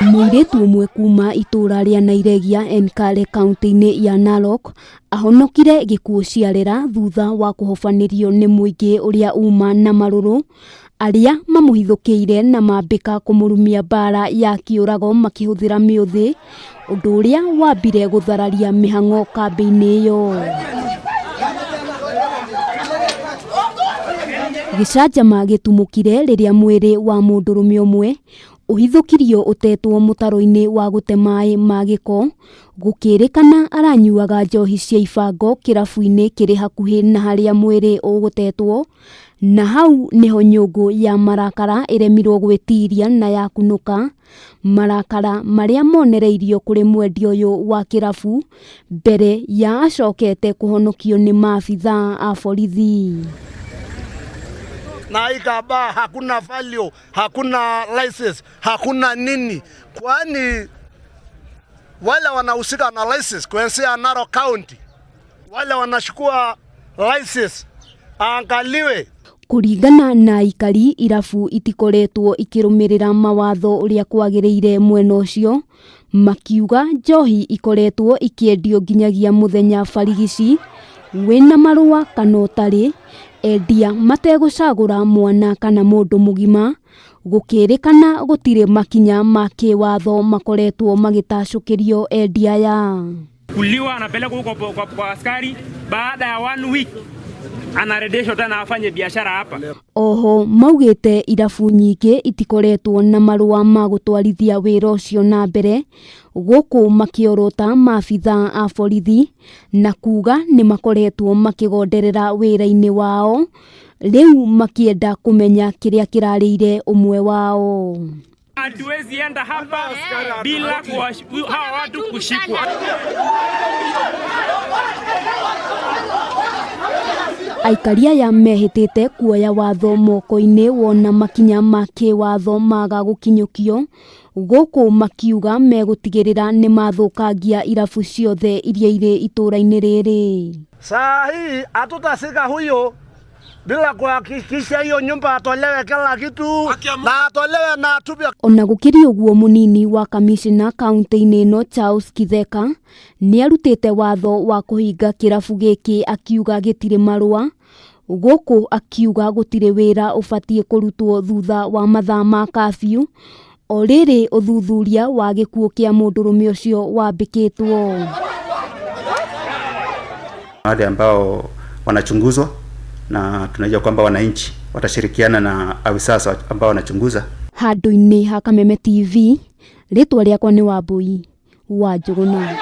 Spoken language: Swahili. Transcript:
Muiritu umwe kuma itura ria Nairege Enkare kaunti-ini ya Narok ahonokire gikuo ciarera thutha wa kuhobanirio ni muingi uria uma na maruru aria mamuhithukiire na maabithaa kumurumia bara ya kiurago makihuthira miuthi undu uria wambire guthararia mihango kambi-ini iyo. Gicanjama gitumukire riria mwiri wa mundurume umwe uhithukirio utetwo mutaro-ini wa gute mai ma giko gukirikana aranyuaga njohi cia ibango kirabu-ini kiri hakuhi na haria mwiri ugutetwo, na hau niho nyungu ya marakara iremirwo gwitiria na ya kunuka, marakara maria monereirio kuri mwendia uyu wa kirabu mbere ya acokete kuhonokio ni maabithaa a borithi. Na ikaba hakuna value, hakuna license, hakuna nini. Kwani wale wanahusika na license kuanzia Narok County, wale wanachukua license angaliwe. Kuringana na aikari, irabu itikoretwo ikirumirira mawatho uria kwagiriire mwena ucio, makiuga njohi ikoretwo ikiendio nginyagia muthenya barigici wina marua kana utari, endia mategucagura mwana kana mundu mugima, gukirikana gutire makinya ma kiwatho makoretwo magitacukirio endia ya. Kuliwa anapeleka huko kwa askari, baada ya 1 week anaredesho tena afanye biashara hapa. Oho maugite irabu nyingi itikoretwo na marua ma gutwarithia wira ucio na mbere, guku makiorota maabithaa a borithi na kuga ni makoretwo makigonderera wira-ini wao, riu makienda kumenya kiria kirarire umwe wao. Hatuwezi enda hapa bila hawa watu kushikwa. Aikari aya mehitite kuoya watho moko-ini wona makinya ma kiwatho maga gukinyukio, guku makiuga megutigirira ni mathukangia irabu ciothe iria iri itura-ini riri. Saa hii hatutasika huyo bila kuhakikisha hiyo nyumba atolewe kila kitu na atolewe na atupwe. Ona gukiri uguo munini wa kamishina kaunti-ini ino Charles Kitheka ni arutite watho wa kuhinga kirabu giki akiuga gitire marua, guku akiuga gutire wira ubatie kurutwo thutha wa mathaa ma curfew, oriri uthuthuria wa gikuo kia mundurume ucio wambikitwo. Wale ambao wanachunguzwa na tunajua kwamba wananchi watashirikiana na awisasa ambao wanachunguza. Handu-ini ha Kameme TV, ritwa riakwa ni Wambui wa Njuguna.